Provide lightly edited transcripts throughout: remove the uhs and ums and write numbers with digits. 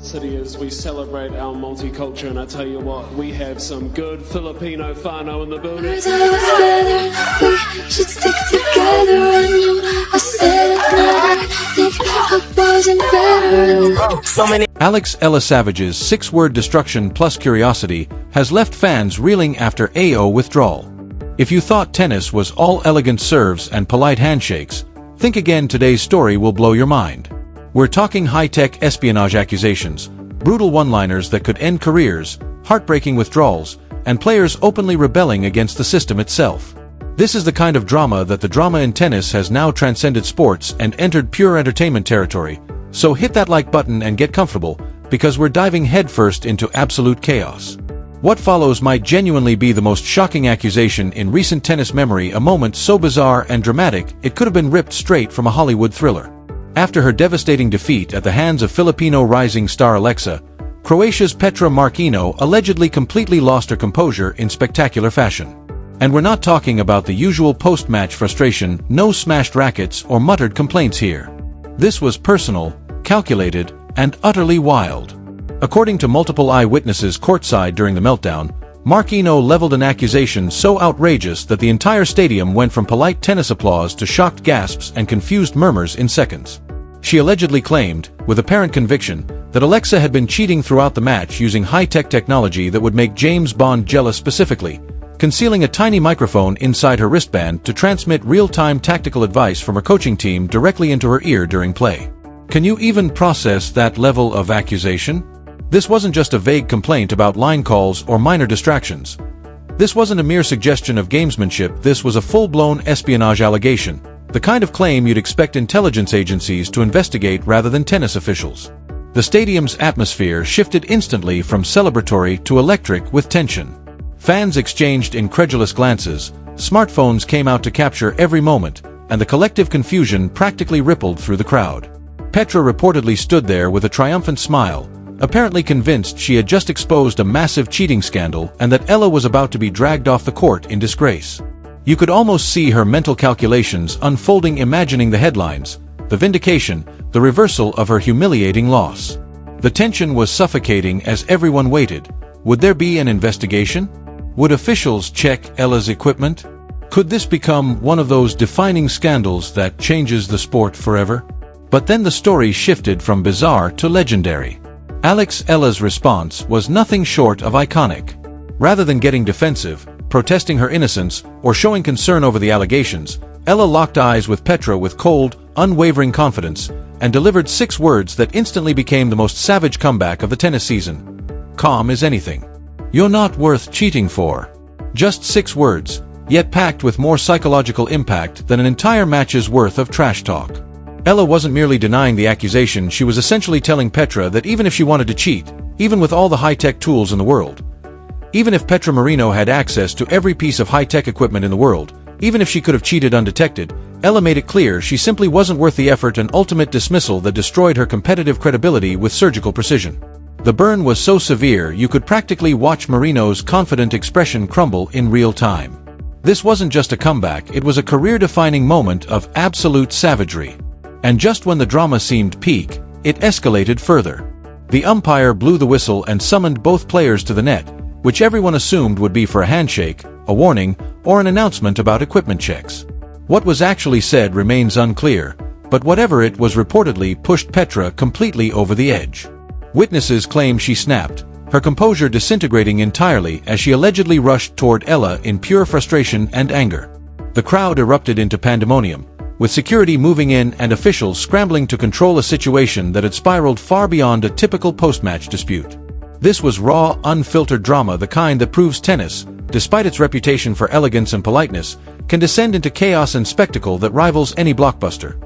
city as we celebrate our multicultural, and I tell you what, we have some good Filipino whānau in the building. We should stick together. I knew I said it, never think I wasn't better. Alex Eala Savage's 6-word destruction plus curiosity has left fans reeling after AO withdrawal. If you thought tennis was all elegant serves and polite handshakes, think again. Today's story will blow your mind. We're talking high-tech espionage accusations, brutal one-liners that could end careers, heartbreaking withdrawals, and players openly rebelling against the system itself. This is the kind of drama that the drama in tennis has now transcended sports and entered pure entertainment territory. So hit that like button and get comfortable, because we're diving headfirst into absolute chaos. What follows might genuinely be the most shocking accusation in recent tennis memory, a moment so bizarre and dramatic it could have been ripped straight from a Hollywood thriller. After her devastating defeat at the hands of Filipino rising star Alexa, Croatia's Petra Marquinhos allegedly completely lost her composure in spectacular fashion. And we're not talking about the usual post-match frustration, no smashed rackets or muttered complaints here. This was personal, calculated, and utterly wild. According to multiple eyewitnesses courtside during the meltdown, Marquinhos leveled an accusation so outrageous that the entire stadium went from polite tennis applause to shocked gasps and confused murmurs in seconds. She allegedly claimed, with apparent conviction, that Alexa had been cheating throughout the match using high-tech technology that would make James Bond jealous, specifically concealing a tiny microphone inside her wristband to transmit real-time tactical advice from her coaching team directly into her ear during play. Can you even process that level of accusation? This wasn't just a vague complaint about line calls or minor distractions. This wasn't a mere suggestion of gamesmanship. This was a full-blown espionage allegation, the kind of claim you'd expect intelligence agencies to investigate rather than tennis officials. The stadium's atmosphere shifted instantly from celebratory to electric with tension. Fans exchanged incredulous glances, smartphones came out to capture every moment, and the collective confusion practically rippled through the crowd. Petra reportedly stood there with a triumphant smile, apparently convinced she had just exposed a massive cheating scandal and that Eala was about to be dragged off the court in disgrace. You could almost see her mental calculations unfolding, imagining the headlines, the vindication, the reversal of her humiliating loss. The tension was suffocating as everyone waited. Would there be an investigation? Would officials check Eala's equipment? Could this become one of those defining scandals that changes the sport forever? But then the story shifted from bizarre to legendary. Alex Eala's response was nothing short of iconic. Rather than getting defensive, protesting her innocence, or showing concern over the allegations, Eala locked eyes with Petra with cold, unwavering confidence, and delivered 6 words that instantly became the most savage comeback of the tennis season. Calm as anything. You're not worth cheating for. Just 6 words, yet packed with more psychological impact than an entire match's worth of trash talk. Eala wasn't merely denying the accusation, she was essentially telling Petra that even if she wanted to cheat, even with all the high-tech tools in the world, even if Petra Marino had access to every piece of high-tech equipment in the world, even if she could have cheated undetected, Eala made it clear she simply wasn't worth the effort and ultimate dismissal that destroyed her competitive credibility with surgical precision. The burn was so severe you could practically watch Marino's confident expression crumble in real time. This wasn't just a comeback, it was a career-defining moment of absolute savagery. And just when the drama seemed peak, it escalated further. The umpire blew the whistle and summoned both players to the net, which everyone assumed would be for a handshake, a warning, or an announcement about equipment checks. What was actually said remains unclear, but whatever it was reportedly pushed Petra completely over the edge. Witnesses claim she snapped, her composure disintegrating entirely as she allegedly rushed toward Eala in pure frustration and anger. The crowd erupted into pandemonium, with security moving in and officials scrambling to control a situation that had spiraled far beyond a typical post-match dispute. This was raw, unfiltered drama, the kind that proves tennis, despite its reputation for elegance and politeness, can descend into chaos and spectacle that rivals any blockbuster.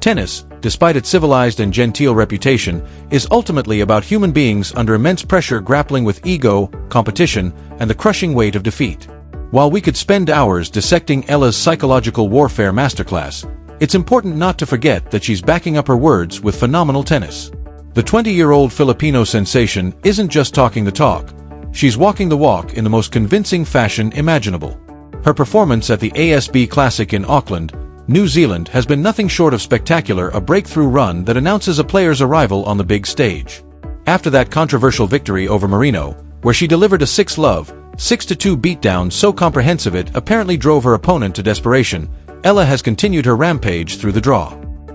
Tennis, despite its civilized and genteel reputation, is ultimately about human beings under immense pressure grappling with ego, competition, and the crushing weight of defeat. While we could spend hours dissecting Eala's psychological warfare masterclass, it's important not to forget that she's backing up her words with phenomenal tennis. The 20-year-old Filipino sensation isn't just talking the talk, she's walking the walk in the most convincing fashion imaginable. Her performance at the ASB Classic in Auckland, New Zealand has been nothing short of spectacular, a breakthrough run that announces a player's arrival on the big stage. After that controversial victory over Marino, where she delivered a 6-love, 6-2 beatdown so comprehensive it apparently drove her opponent to desperation, Eala has continued her rampage through the draw.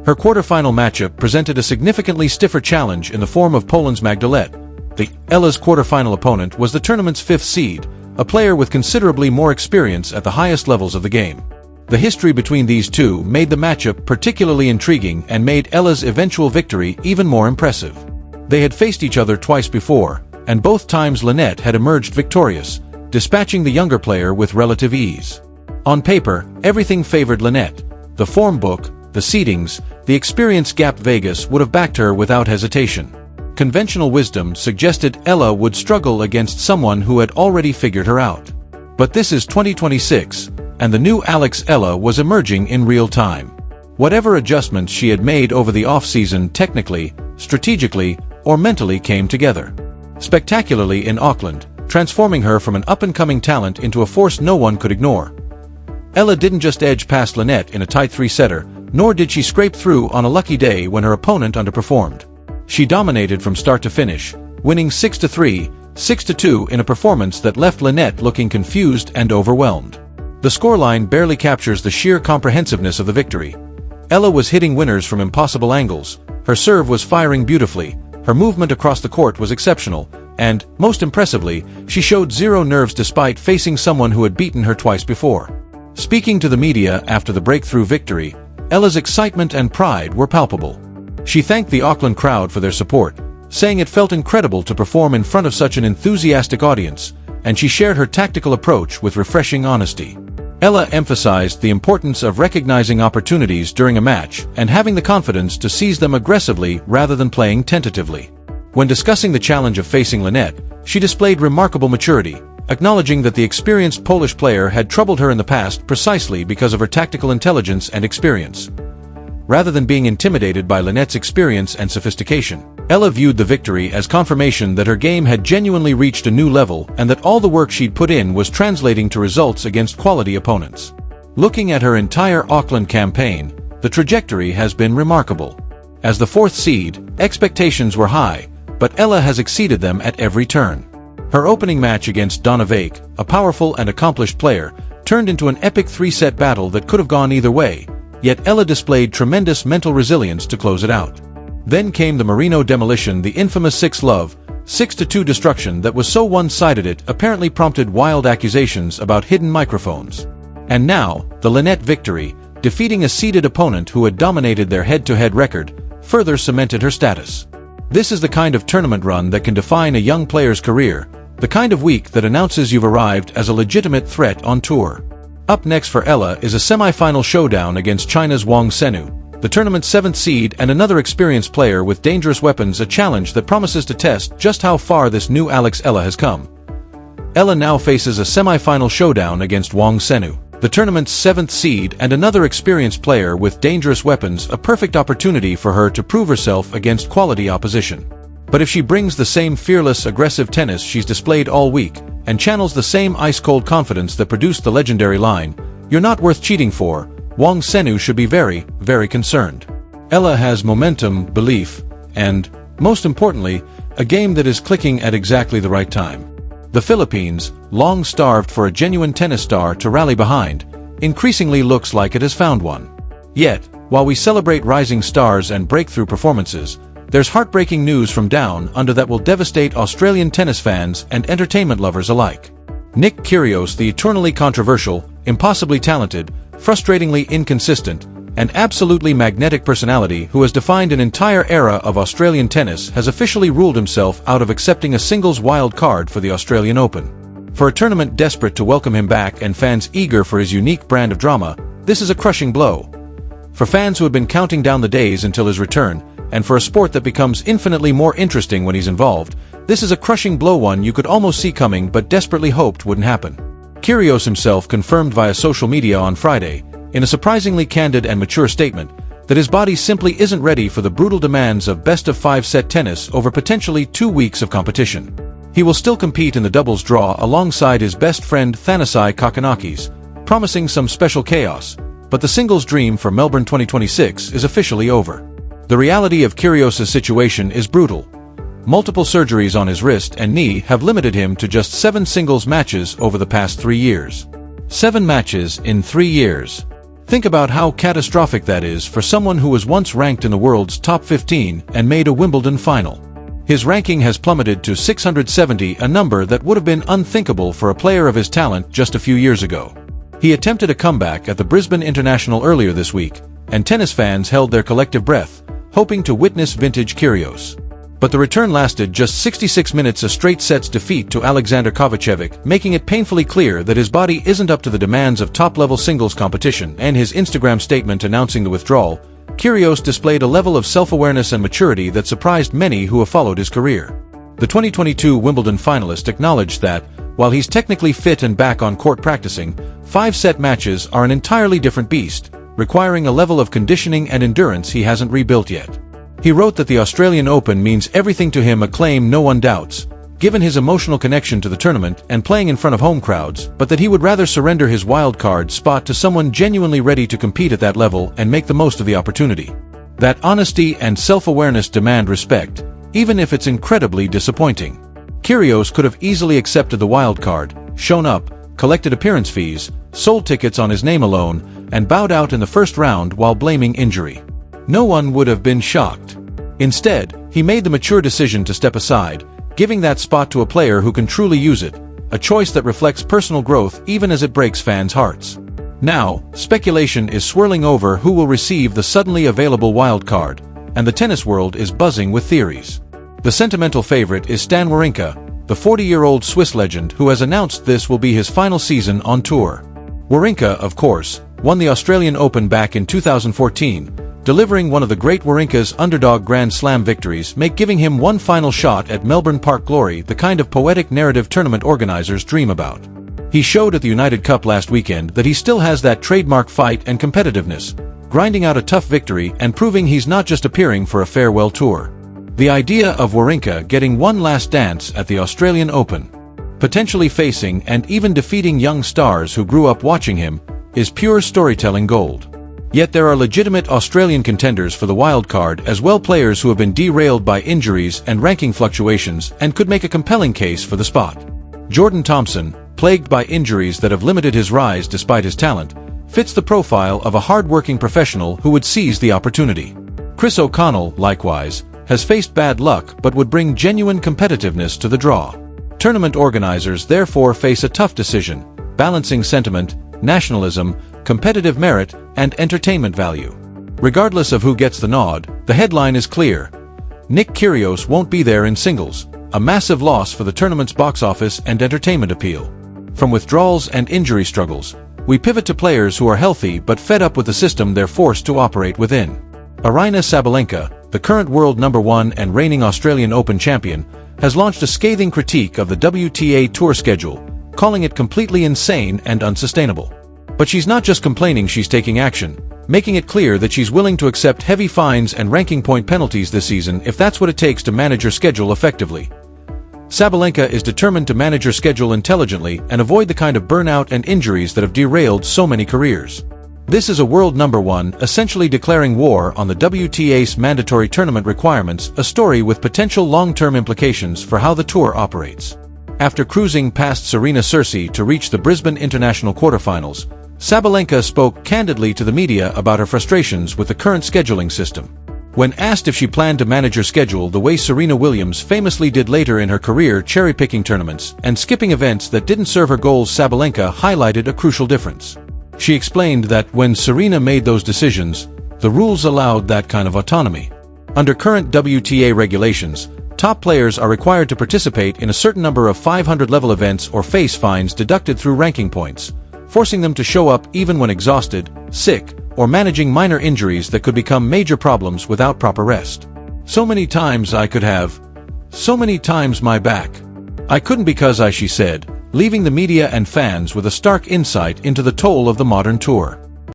Her quarterfinal matchup presented a significantly stiffer challenge in the form of Poland's Magdalette. Eala's quarterfinal opponent was the tournament's 5th seed, a player with considerably more experience at the highest levels of the game. The history between these two made the matchup particularly intriguing and made Eala's eventual victory even more impressive. They had faced each other twice before, and both times Lynette had emerged victorious, dispatching the younger player with relative ease. On paper, everything favored Lynette. The form book, the seedings, the experience gap. Vegas would have backed her without hesitation. Conventional wisdom suggested Eala would struggle against someone who had already figured her out. But this is 2026, and the new Alex Eala was emerging in real time. Whatever adjustments she had made over the off-season technically, strategically, or mentally came together spectacularly in Auckland, transforming her from an up-and-coming talent into a force no one could ignore. Eala didn't just edge past Lynette in a tight 3-setter, nor did she scrape through on a lucky day when her opponent underperformed. She dominated from start to finish, winning 6-3, 6-2 in a performance that left Lynette looking confused and overwhelmed. The scoreline barely captures the sheer comprehensiveness of the victory. Eala was hitting winners from impossible angles, her serve was firing beautifully, her movement across the court was exceptional, and, most impressively, she showed zero nerves despite facing someone who had beaten her twice before. Speaking to the media after the breakthrough victory, Eala's excitement and pride were palpable. She thanked the Auckland crowd for their support, saying it felt incredible to perform in front of such an enthusiastic audience, and she shared her tactical approach with refreshing honesty. Eala emphasized the importance of recognizing opportunities during a match and having the confidence to seize them aggressively rather than playing tentatively. When discussing the challenge of facing Lynette, she displayed remarkable maturity, acknowledging that the experienced Polish player had troubled her in the past precisely because of her tactical intelligence and experience. Rather than being intimidated by Lynette's experience and sophistication, Eala viewed the victory as confirmation that her game had genuinely reached a new level and that all the work she'd put in was translating to results against quality opponents. Looking at her entire Auckland campaign, the trajectory has been remarkable. As the 4th seed, expectations were high, but Eala has exceeded them at every turn. Her opening match against Donna Vake, a powerful and accomplished player, turned into an epic 3-set battle that could have gone either way, yet Eala displayed tremendous mental resilience to close it out. Then came the Marino demolition, the infamous 6-love, 6-2 destruction that was so one-sided it apparently prompted wild accusations about hidden microphones. And now, the Lynette victory, defeating a seeded opponent who had dominated their head-to-head record, further cemented her status. This is the kind of tournament run that can define a young player's career, the kind of week that announces you've arrived as a legitimate threat on tour. Up next for Eala is a semi-final showdown against China's Wang Senu, the tournament's 7th seed and another experienced player with dangerous weapons, a challenge that promises to test just how far this new Alex Eala has come. Eala now faces a semi-final showdown against Wang Senu, the tournament's 7th seed and another experienced player with dangerous weapons, a perfect opportunity for her to prove herself against quality opposition. But if she brings the same fearless, aggressive tennis she's displayed all week, and channels the same ice-cold confidence that produced the legendary line, "You're not worth cheating for," Wang Senu should be very, very concerned. Eala has momentum, belief, and, most importantly, a game that is clicking at exactly the right time. The Philippines, long starved for a genuine tennis star to rally behind, increasingly looks like it has found one. Yet, while we celebrate rising stars and breakthrough performances, there's heartbreaking news from down under that will devastate Australian tennis fans and entertainment lovers alike. Nick Kyrgios, the eternally controversial, impossibly talented, frustratingly inconsistent, and absolutely magnetic personality who has defined an entire era of Australian tennis, has officially ruled himself out of accepting a singles wild card for the Australian Open. For a tournament desperate to welcome him back and fans eager for his unique brand of drama, this is a crushing blow. For fans who have been counting down the days until his return, and for a sport that becomes infinitely more interesting when he's involved, this is a crushing blow, one you could almost see coming but desperately hoped wouldn't happen. Kyrgios himself confirmed via social media on Friday, in a surprisingly candid and mature statement, that his body simply isn't ready for the brutal demands of best-of-5 set tennis over potentially 2 weeks of competition. He will still compete in the doubles draw alongside his best friend Thanasi Kokkinakis, promising some special chaos, but the singles dream for Melbourne 2026 is officially over. The reality of Kyrgios' situation is brutal. Multiple surgeries on his wrist and knee have limited him to just 7 singles matches over the past 3 years. 7 matches in 3 years. Think about how catastrophic that is for someone who was once ranked in the world's top 15 and made a Wimbledon final. His ranking has plummeted to 670, a number that would have been unthinkable for a player of his talent just a few years ago. He attempted a comeback at the Brisbane International earlier this week, and tennis fans held their collective breath, hoping to witness vintage Kyrgios. But the return lasted just 66 minutes, a straight sets defeat to Alexander Kovacevic, making it painfully clear that his body isn't up to the demands of top-level singles competition. And his Instagram statement announcing the withdrawal, Kyrgios displayed a level of self-awareness and maturity that surprised many who have followed his career. The 2022 Wimbledon finalist acknowledged that, while he's technically fit and back on court practicing, 5-set matches are an entirely different beast, requiring a level of conditioning and endurance he hasn't rebuilt yet. He wrote that the Australian Open means everything to him, a claim no one doubts, given his emotional connection to the tournament and playing in front of home crowds, but that he would rather surrender his wildcard spot to someone genuinely ready to compete at that level and make the most of the opportunity. That honesty and self-awareness demand respect, even if it's incredibly disappointing. Kyrgios could have easily accepted the wildcard, shown up, collected appearance fees, sold tickets on his name alone, and bowed out in the first round while blaming injury. No one would have been shocked. Instead, he made the mature decision to step aside, giving that spot to a player who can truly use it, a choice that reflects personal growth even as it breaks fans' hearts. Now, speculation is swirling over who will receive the suddenly available wild card, and the tennis world is buzzing with theories. The sentimental favorite is Stan Wawrinka, the 40-year-old Swiss legend who has announced this will be his final season on tour. Wawrinka, of course, won the Australian Open back in 2014, delivering one of the great Wawrinka's underdog Grand Slam victories, giving him one final shot at Melbourne Park glory, the kind of poetic narrative tournament organizers dream about. He showed at the United Cup last weekend that he still has that trademark fight and competitiveness, grinding out a tough victory and proving he's not just appearing for a farewell tour. The idea of Wawrinka getting one last dance at the Australian Open, potentially facing and even defeating young stars who grew up watching him, is pure storytelling gold. Yet there are legitimate Australian contenders for the wild card as well, players who have been derailed by injuries and ranking fluctuations and could make a compelling case for the spot. Jordan Thompson, plagued by injuries that have limited his rise despite his talent, fits the profile of a hard-working professional who would seize the opportunity. Chris O'Connell, likewise, has faced bad luck but would bring genuine competitiveness to the draw. Tournament organizers therefore face a tough decision, balancing sentiment, nationalism, competitive merit, and entertainment value. Regardless of who gets the nod, the headline is clear. Nick Kyrgios won't be there in singles, a massive loss for the tournament's box office and entertainment appeal. From withdrawals and injury struggles, we pivot to players who are healthy but fed up with the system they're forced to operate within. Aryna Sabalenka, the current world #1 and reigning Australian Open champion, has launched a scathing critique of the WTA Tour schedule, calling it completely insane and unsustainable. But she's not just complaining, she's taking action, making it clear that she's willing to accept heavy fines and ranking point penalties this season if that's what it takes to manage her schedule effectively. Sabalenka is determined to manage her schedule intelligently and avoid the kind of burnout and injuries that have derailed so many careers. This is a world #1 essentially declaring war on the WTA's mandatory tournament requirements, a story with potential long-term implications for how the tour operates. After cruising past Serena Cersei to reach the Brisbane International quarterfinals, Sabalenka spoke candidly to the media about her frustrations with the current scheduling system. When asked if she planned to manage her schedule the way Serena Williams famously did later in her career, cherry-picking tournaments and skipping events that didn't serve her goals, Sabalenka highlighted a crucial difference. She explained that when Serena made those decisions, the rules allowed that kind of autonomy. Under current WTA regulations, top players are required to participate in a certain number of 500-level events or face fines deducted through ranking points, forcing them to show up even when exhausted, sick, or managing minor injuries that could become major problems without proper rest. So many times my back. I couldn't because she said, leaving the media and fans with a stark insight into the toll of the modern tour.